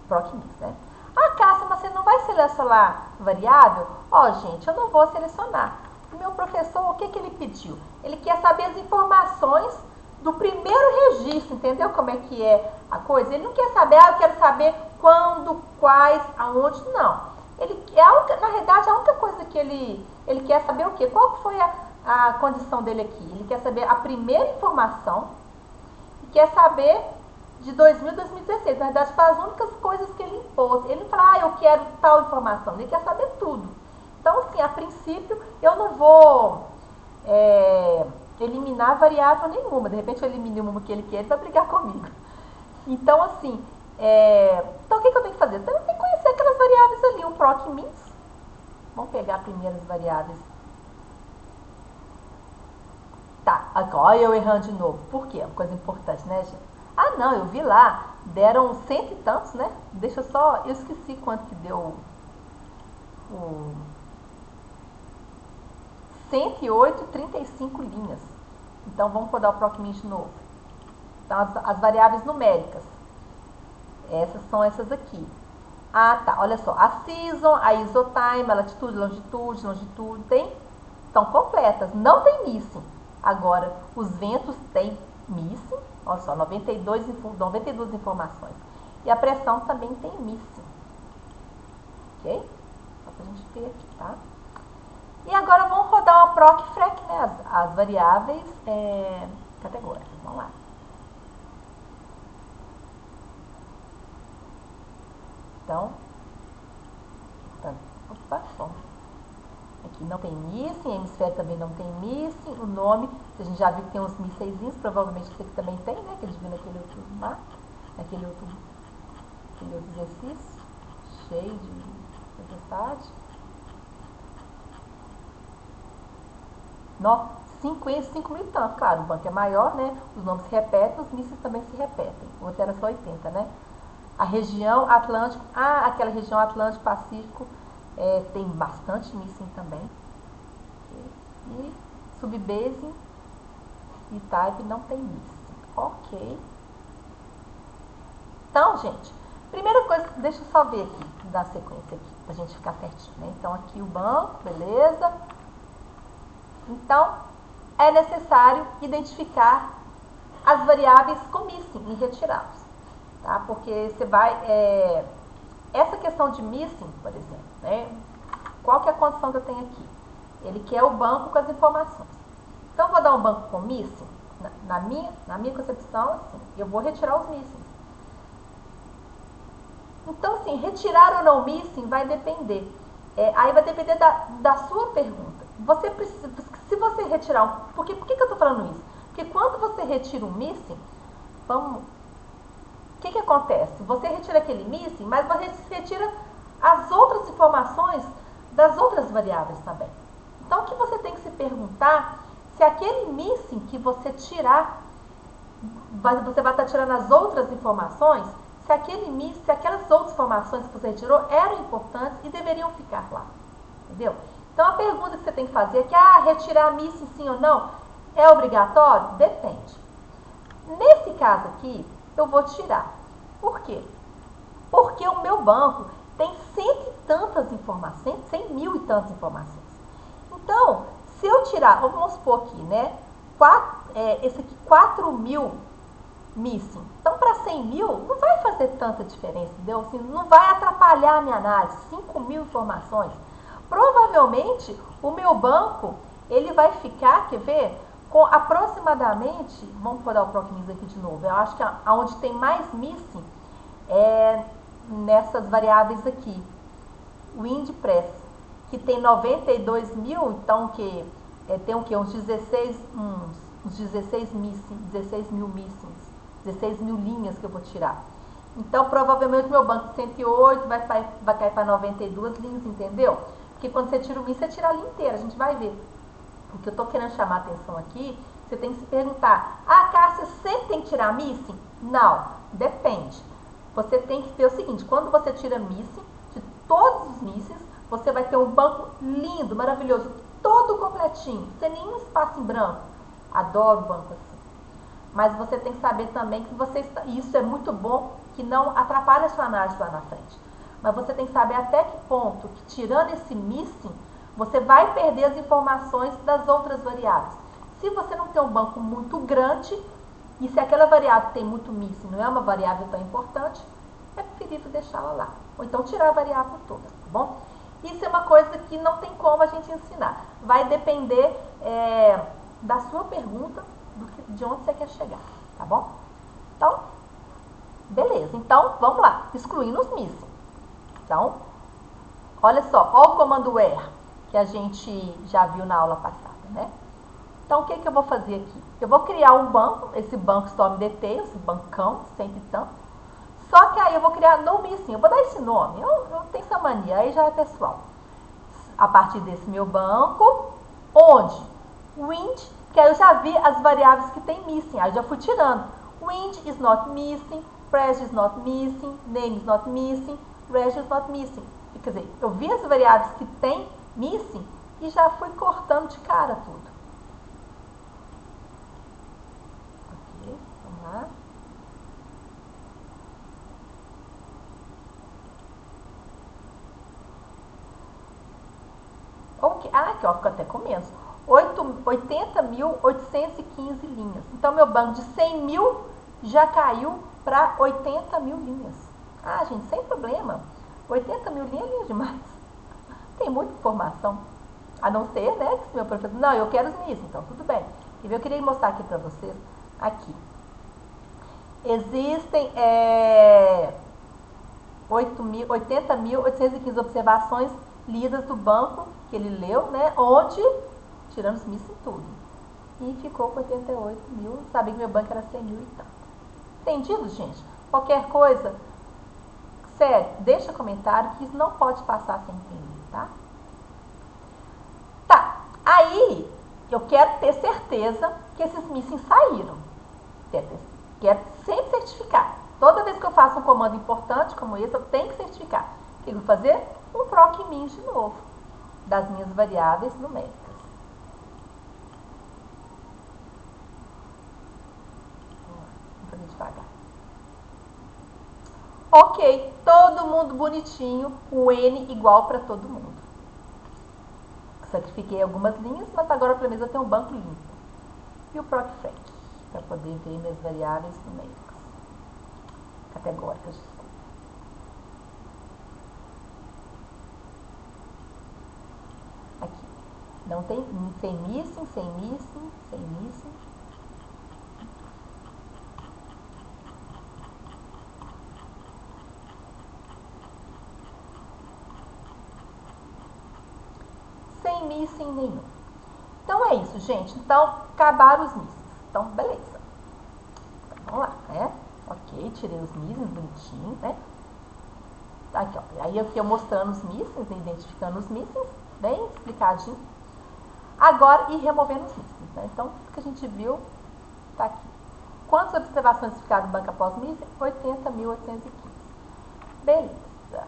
proc-mix, né? Ah, Cássia, mas você não vai selecionar variável? Ó, gente, eu não vou selecionar. O meu professor, o que ele pediu? Ele quer saber as informações do primeiro registro, entendeu como é que é a coisa? Ele não quer saber, eu quero saber quando, quais, aonde, não. Na realidade, a única coisa que ele quer saber é o quê? Qual foi a condição dele aqui? Ele quer saber a primeira informação e quer saber de 2000 a 2016. Na verdade, foi as únicas coisas que ele impôs. Ele não fala, eu quero tal informação. Ele quer saber tudo. Então, assim, a princípio, eu não vou eliminar variável nenhuma. De repente, eu elimino uma que ele quer, ele vai brigar comigo. Então, assim, então o que eu tenho que fazer? Então, eu tenho que conhecer aquelas variáveis ali, o proc-mins. Vamos pegar primeiro as variáveis. Tá, olha eu errando de novo. Por quê? Uma coisa importante, né, gente? Ah, não, eu vi lá, deram 100 e tantos, né? Deixa eu só, eu esqueci quanto que deu 108,35 linhas. Então, vamos rodar o proc-mins de novo. Então, as variáveis numéricas. Essas são essas aqui. Ah, tá, olha só. A season, a isotime, a latitude, longitude, estão completas. Não tem missing. Agora, os ventos têm missing. Olha só, 92 informações. E a pressão também tem missing. Ok? Só pra gente ver aqui, tá? E agora vamos rodar uma proc-frac, né? As variáveis categóricas. Vamos lá. Então, opa, bom. Aqui não tem missing, hemisfério também não tem missing. O nome, a gente já viu que tem uns mísseizinhos, provavelmente esse aqui também tem, né? Que eles viram naquele outro mapa, naquele outro exercício, cheio de tempestade. 5 mil tanto, claro, o banco é maior, né? Os nomes se repetem, os mísseis também se repetem. O outro era só 80, né? A região Atlântico, aquela região Atlântico-Pacífico tem bastante missing também. E subbasing e type não tem missing. Ok. Então, gente, Primeira coisa, deixa eu só ver aqui, dar sequência aqui, pra gente ficar certinho, né? Então, aqui o banco, beleza. Então, é necessário identificar as variáveis com missing e retirá-los, tá? Porque você vai... essa questão de missing, por exemplo, né? Qual que é a condição que eu tenho aqui? Ele quer o banco com as informações. Então, eu vou dar um banco com missing, na minha concepção, assim, eu vou retirar os missings. Então, assim, retirar ou não missing vai depender. Aí vai depender da sua pergunta. Você precisa, se você retirar por que eu estou falando isso? Porque quando você retira um missing, o que acontece? Você retira aquele missing, mas você retira as outras informações das outras variáveis também. Então, o que você tem que se perguntar se aquele missing que você tirar, você vai estar tirando as outras informações, se aquelas outras informações que você retirou eram importantes e deveriam ficar lá. Entendeu? Então, a pergunta que você tem que fazer é que, retirar missing sim ou não, é obrigatório? Depende. Nesse caso aqui, eu vou tirar. Por quê? Porque o meu banco tem 100 e tantas informações, 100 mil e tantas informações. Então, se eu tirar, vamos supor aqui, né? Esse aqui, 4 mil missing. Então, para 100 mil, não vai fazer tanta diferença, entendeu? Assim, não vai atrapalhar a minha análise. 5 mil informações. Provavelmente, o meu banco, ele vai ficar, quer ver, com aproximadamente, vamos rodar o Proc-Miss aqui de novo, eu acho que onde tem mais missing é nessas variáveis aqui. WindPress, que tem 92 mil, então tem o quê? Uns 16 missing, 16 mil missings, 16 mil linhas que eu vou tirar. Então, provavelmente, meu banco de 108 vai cair para 92 linhas, entendeu? Porque quando você tira o missing, você tira a linha inteira, a gente vai ver. O que eu estou querendo chamar a atenção aqui, você tem que se perguntar, Cássia, sempre tem que tirar missing? Não, depende. Você tem que ver o seguinte, quando você tira missing, de todos os missings, você vai ter um banco lindo, maravilhoso, todo completinho, sem nenhum espaço em branco. Adoro banco assim. Mas você tem que saber também que isso é muito bom, que não atrapalha a sua análise lá na frente. Mas você tem que saber até que ponto que, tirando esse missing, você vai perder as informações das outras variáveis. Se você não tem um banco muito grande, e se aquela variável tem muito missing, não é uma variável tão importante, é preferível deixá-la lá. Ou então tirar a variável toda, tá bom? Isso é uma coisa que não tem como a gente ensinar. Vai depender da sua pergunta, de onde você quer chegar, tá bom? Então, beleza. Então, vamos lá. Excluindo os missing. Então, olha só. Olha o comando where, que a gente já viu na aula passada, né? Então, o que eu vou fazer aqui? Eu vou criar um banco, esse banco Storm Details, esse bancão, sempre tanto. Só que aí eu vou criar no missing, eu vou dar esse nome, eu não tenho essa mania, aí já é pessoal. A partir desse meu banco, onde? Wind, que aí eu já vi as variáveis que tem missing, aí eu já fui tirando. Wind is not missing, Press is not missing, Name is not missing, Reg is not missing. Quer dizer, eu vi as variáveis que tem missing e já fui cortando de cara tudo. Ok, vamos lá. Okay. Aqui, ó, fica até com menos. 80.815 linhas. Então, meu banco de 100 mil já caiu para 80 mil linhas. Gente, sem problema. 80 mil linhas é linha demais. Tem muita informação. A não ser, né, que se meu professor... Não, eu quero os missing, então tudo bem. Eu queria mostrar aqui para vocês. Aqui. Existem 80.815 observações lidas do banco que ele leu, né? Onde, tirando os missing tudo. E ficou com 88 mil. Sabia que meu banco era 100 mil e tanto. Entendido, gente? Qualquer coisa, sério, deixa comentário que isso não pode passar sem entender, tá? Tá, aí eu quero ter certeza que esses missing saíram. Quero sempre certificar. Toda vez que eu faço um comando importante como esse, eu tenho que certificar. O que eu vou fazer? Um proc-min de novo, das minhas variáveis numéricas. Vamos fazer devagar. Ok. Ok, todo mundo bonitinho, o N igual para todo mundo. Sacrifiquei algumas linhas, mas agora pelo menos eu tenho um banco limpo. E o PROC-FRAC, para poder ver minhas variáveis numéricas. Categóricas, desculpa. Aqui. Não tem sem missing, sem missing, sem missing. Sem missing nenhum. Então é isso, gente. Então, acabaram os missings. Então, beleza. Então, vamos lá, né? Ok, tirei os missings bonitinho, né? Aqui, ó. Aí eu fiquei mostrando os missings, identificando os missings, bem explicadinho. Agora, e removendo os missings, né? Então, o que a gente viu tá aqui. Quantas observações ficaram no banco após missing? 80.815. Beleza.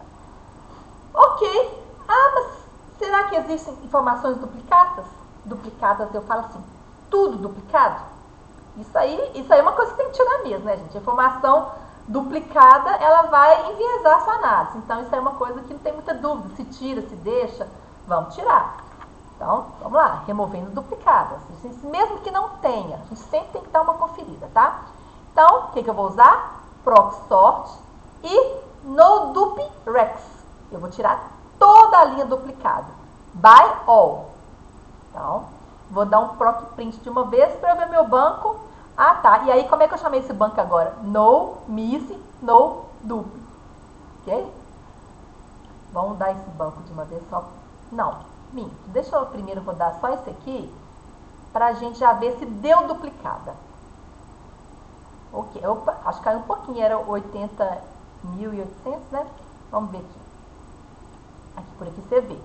Ok. Ah, mas será que existem informações duplicadas? Duplicadas, eu falo assim, tudo duplicado? Isso aí é uma coisa que tem que tirar mesmo, né, gente? A informação duplicada, ela vai enviesar a sua análise. Então, isso aí é uma coisa que não tem muita dúvida. Se tira, se deixa, vamos tirar. Então, vamos lá, removendo duplicadas. Mesmo que não tenha, a gente sempre tem que dar uma conferida, tá? Então, o que eu vou usar? PROC-SORT e NoDup-REX. Eu vou tirar toda a linha duplicada. By all. Então, vou dar um PROC print de uma vez para eu ver meu banco. Ah, tá. E aí, como é que eu chamei esse banco agora? No miss, no dup. Ok? Vamos dar esse banco de uma vez só. Não, minto. Deixa eu primeiro rodar só esse aqui para a gente já ver se deu duplicada. Ok, opa, acho que caiu um pouquinho, era 80.800, né? Vamos ver aqui. Aqui por aqui você vê.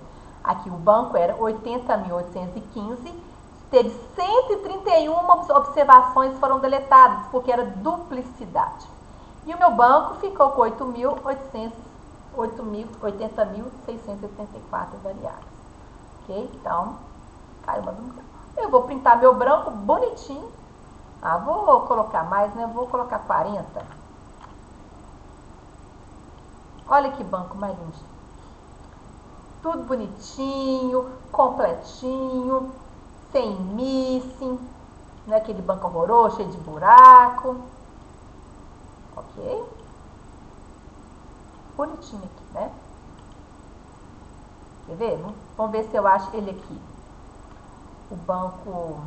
Aqui o banco era 80.815, teve 131 observações foram deletadas, porque era duplicidade. E o meu banco ficou com 80.684 variáveis. Ok? Então, caiu uma dúvida. Eu vou printar meu branco bonitinho. Ah, vou colocar mais, né? Vou colocar 40. Olha que banco mais lindo. Tudo bonitinho, completinho, sem missing, não é aquele banco horroroso, cheio de buraco. Ok? Bonitinho aqui, né? Quer ver? Vamos ver se eu acho ele aqui. O banco, vou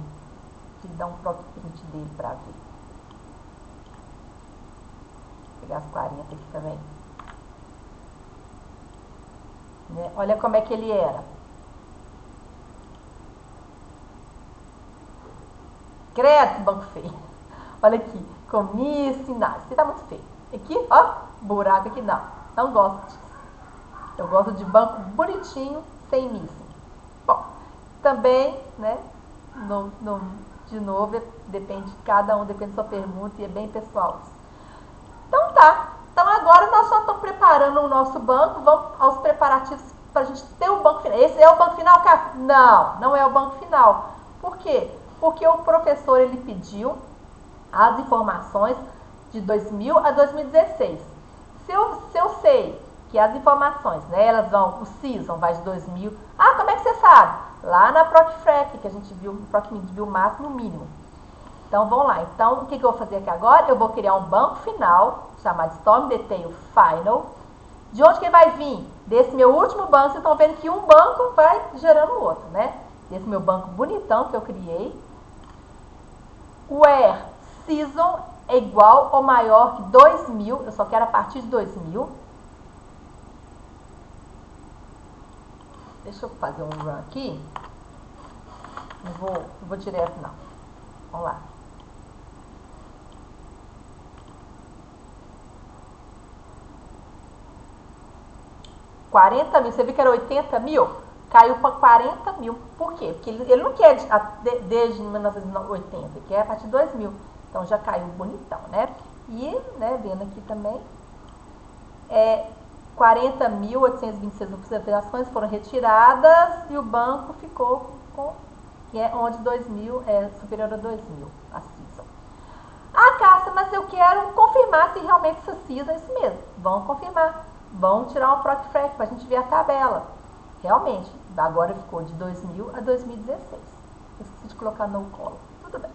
dar um PROC print dele pra ver. Vou pegar as 40 aqui também. Né? Olha como é que ele era. Credo, banco feio. Olha aqui, com missing, não, isso tá muito feio. Aqui, ó, buraco aqui, não. Não gosto disso. Eu gosto de banco bonitinho, sem missing. Bom, também, né, de novo, depende de cada um, depende da sua pergunta e é bem pessoal isso. Então tá. Então agora nós só estamos preparando o nosso banco, vamos aos preparativos para a gente ter o banco final. Esse é o banco final, cara? Não, não é o banco final. Por quê? Porque o professor, ele pediu as informações de 2000 a 2016. Se eu sei que as informações, né, elas vão, o season vai de 2000. Ah, como é que você sabe? Lá na PROC-FRAC, que a gente viu, viu o máximo e o mínimo. Então, vamos lá. Então, o que eu vou fazer aqui agora? Eu vou criar um banco final, chamado Storm Detail Final. De onde que vai vir? Desse meu último banco. Vocês estão vendo que um banco vai gerando o outro, né? Desse meu banco bonitão que eu criei. Where Season é igual ou maior que 2000. Eu só quero a partir de 2000. Deixa eu fazer um run aqui. Não vou direto, não. Vamos lá. $40.000, você viu que era 80.000? Caiu para 40.000. Por quê? Porque ele não quer desde 1980, ele quer a partir de 2000. Então já caiu bonitão, né? E, né, vendo aqui também, 40.826 observações foram retiradas e o banco ficou com, que é onde 2000 é superior a 2000, a season. Ah, Cássia, mas eu quero confirmar se realmente essa season é isso mesmo. Vão confirmar. Vão tirar uma PROC-FRAC para a gente ver a tabela. Realmente, agora ficou de 2000 a 2016. Esqueci de colocar no colo. Tudo bem.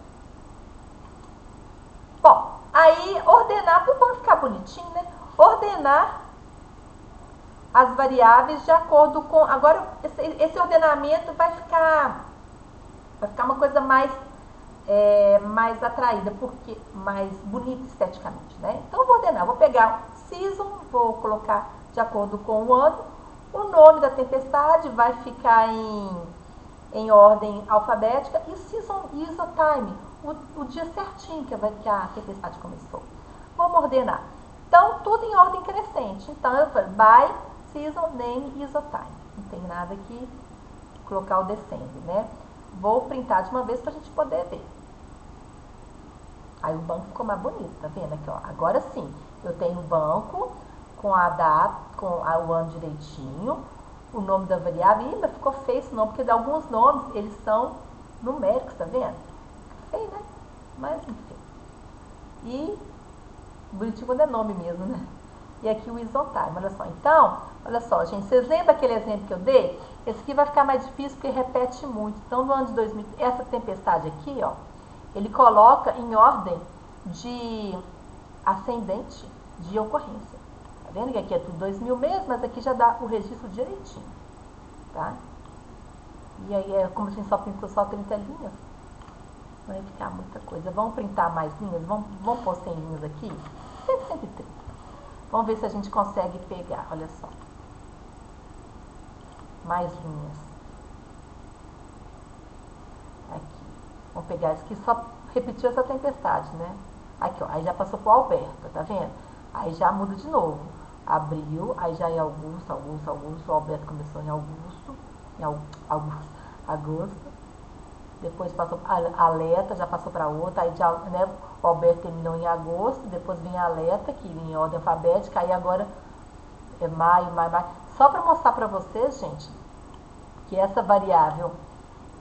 Bom, aí ordenar, para o banco ficar bonitinho, né? Ordenar as variáveis de acordo com... Agora, esse ordenamento vai ficar uma coisa mais atraída, porque mais bonita esteticamente, né? Então, eu vou ordenar. Vou pegar season, vou colocar de acordo com o ano. O nome da tempestade vai ficar em ordem alfabética. E season e isotime, o dia certinho que a tempestade começou. Vamos ordenar. Então, tudo em ordem crescente. Então, eu falo by, season, name e isotime. Não tem nada aqui, colocar o descende, né? Vou printar de uma vez para a gente poder ver. Aí o banco ficou mais bonito, tá vendo aqui, ó? Agora sim, eu tenho o banco com a data, com o ano direitinho, o nome da variável. Ih, mas ficou feio esse nome, porque alguns nomes, eles são numéricos, tá vendo? Feio, né? Mas, enfim. E bonitinho quando é nome mesmo, né? E aqui o isotime, olha só. Então, olha só, gente, vocês lembram aquele exemplo que eu dei? Esse aqui vai ficar mais difícil porque repete muito. Então, no ano de 2000, essa tempestade aqui, ó, ele coloca em ordem de ascendente de ocorrência. Tá vendo que aqui é tudo 2000 mesmo, mas aqui já dá o registro direitinho, tá? E aí, como a gente só pintou só 30 linhas, vai ficar muita coisa. Vamos printar mais linhas? Vamos pôr 100 linhas aqui? 130. Vamos ver se a gente consegue pegar, olha só. Mais linhas. Aqui. Vamos pegar isso aqui, só repetiu essa tempestade, né? Aqui, ó, aí já passou pro Alberto, tá vendo? Aí já muda de novo. Abril, aí já é Augusto, o Alberto começou em agosto. Depois passou a Leta, já passou para outra, aí já, né, o Alberto terminou em agosto, depois vem a Leta, que em ordem alfabética, aí agora é maio. Só para mostrar para vocês, gente, que essa variável,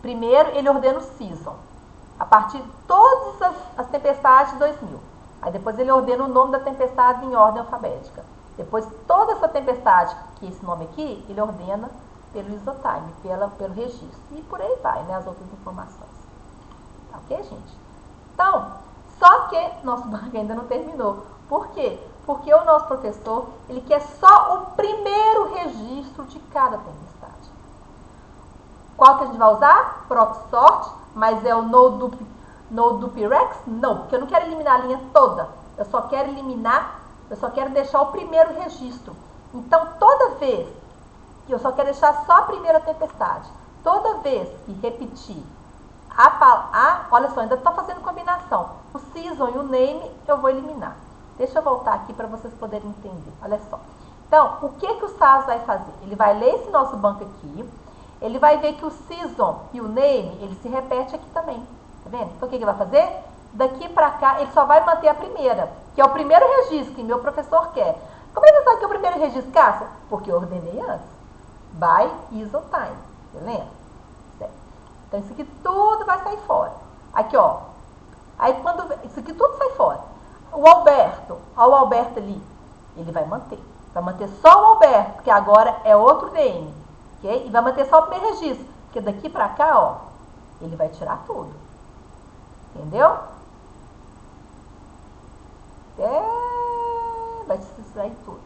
primeiro ele ordena o season, a partir de todas as tempestades de 2000. Aí depois ele ordena o nome da tempestade em ordem alfabética. Depois toda essa tempestade, que é esse nome aqui, ele ordena pelo isotime, pelo registro. E por aí vai, né, as outras informações. Tá ok, gente? Então, só que nosso banco ainda não terminou. Por quê? Porque o nosso professor, ele quer só o primeiro registro de cada tempestade. Qual que a gente vai usar? PROC-SORT, mas é o NoDup-REX? Não, porque eu não quero eliminar a linha toda. Eu só quero deixar o primeiro registro. Então, toda vez que eu só quero deixar só a primeira tempestade, toda vez que repetir olha só, ainda estou fazendo combinação. O season e o name eu vou eliminar. Deixa eu voltar aqui para vocês poderem entender. Olha só. Então, o que o SAS vai fazer? Ele vai ler esse nosso banco aqui, ele vai ver que o season e o name, ele se repete aqui também. Tá vendo? Então, o que ele vai fazer? Daqui para cá, ele só vai manter a primeira, que é o primeiro registro que meu professor quer. Como é que você sabe que é o primeiro registro, Cássia? Porque eu ordenei antes. By isotime. Você lembra? Certo. Então, isso aqui tudo vai sair fora. Aqui, ó. Aí, isso aqui tudo sai fora. O Alberto, ó, o Alberto ali, ele vai manter. Vai manter só o Alberto, porque agora é outro DM. Ok? E vai manter só o primeiro registro. Porque daqui pra cá, ó, ele vai tirar tudo. Entendeu? Vai sair tudo.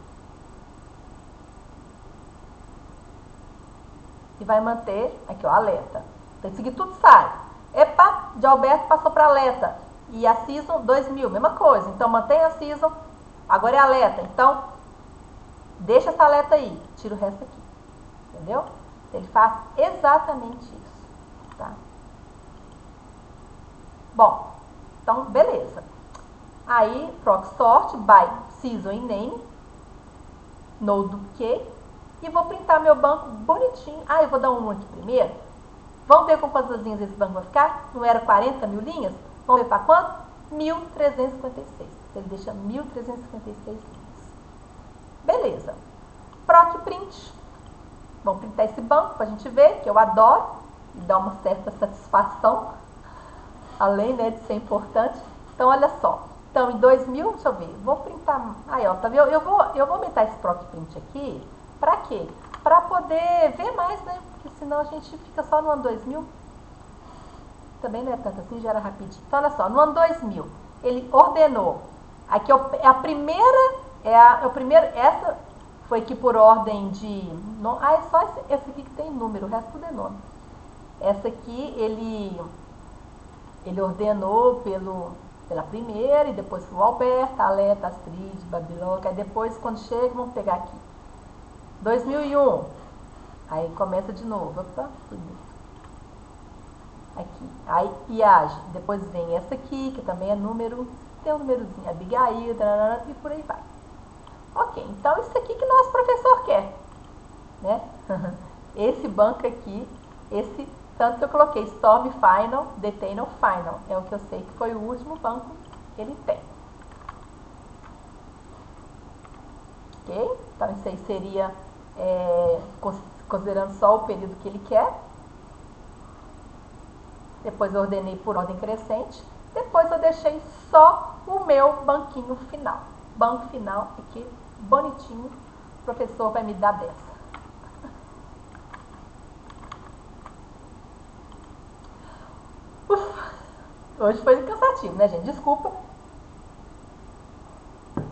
E vai manter, aqui ó, a Leta. Então isso aqui tudo sai. Epa, de Alberto passou para a Leta. E a season 2000, mesma coisa. Então mantém a season, agora é a Leta. Então, deixa essa Leta aí, tira o resto aqui. Entendeu? Ele faz exatamente isso. Tá? Bom, então beleza. Aí, PROC-SORT, by season e name, NoDup-K. E vou printar meu banco bonitinho. Ah, eu vou dar um aqui primeiro. Vamos ver com quantas linhas esse banco vai ficar? Não era 40 mil linhas? Vamos ver para quanto? 1356. Ele deixa 1356 linhas. Beleza. Proc print. Vamos printar esse banco para a gente ver, que eu adoro. E dá uma certa satisfação. Além, né, de ser importante. Então, olha só. Então, em 2000, deixa eu ver, vou printar, aí ó, tá vendo? Eu vou aumentar esse proc print aqui, pra quê? Pra poder ver mais, né? Porque senão a gente fica só no ano 2000. Também não é tanto assim, já era rapidinho. Então, olha só, no ano 2000, ele ordenou, aqui é a primeira, é o primeiro, essa foi aqui por ordem de, é só esse aqui que tem número, o resto tudo é nome. Essa aqui, ele ordenou pela primeira, e depois foi o Alberto, Aleta, Astrid, Babilônia, aí depois, quando chega, vamos pegar aqui. 2001, aí começa de novo, opa, aqui, aí Iage, depois vem essa aqui, que também é número, tem um númerozinho, Abigail, e por aí vai. Ok, então isso aqui que nosso professor quer, né? Esse banco aqui, tanto que eu coloquei Storm Final, Detainer Final, é o que eu sei que foi o último banco que ele tem. Ok? Então isso aí seria, considerando só o período que ele quer. Depois eu ordenei por ordem crescente. Depois eu deixei só o meu banquinho final. Banco final aqui, bonitinho. O professor vai me dar dessa. Hoje foi cansativo, né, gente? Desculpa. Eu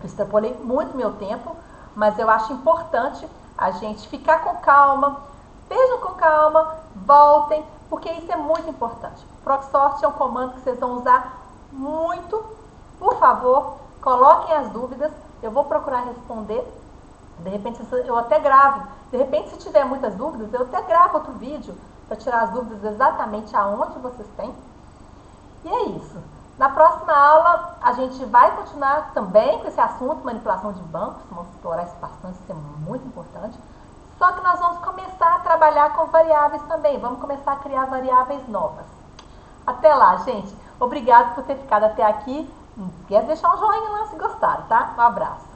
extrapolei muito meu tempo, mas eu acho importante a gente ficar com calma. Vejam com calma, voltem, porque isso é muito importante. ProcSort é um comando que vocês vão usar muito. Por favor, coloquem as dúvidas. Eu vou procurar responder. De repente, eu até gravo. De repente, se tiver muitas dúvidas, eu até gravo outro vídeo para tirar as dúvidas exatamente aonde vocês têm. E é isso. Na próxima aula, a gente vai continuar também com esse assunto, manipulação de bancos. Vamos explorar isso bastante, isso é muito importante. Só que nós vamos começar a trabalhar com variáveis também. Vamos começar a criar variáveis novas. Até lá, gente. Obrigado por ter ficado até aqui. Não esquece de deixar um joinha lá se gostaram, tá? Um abraço.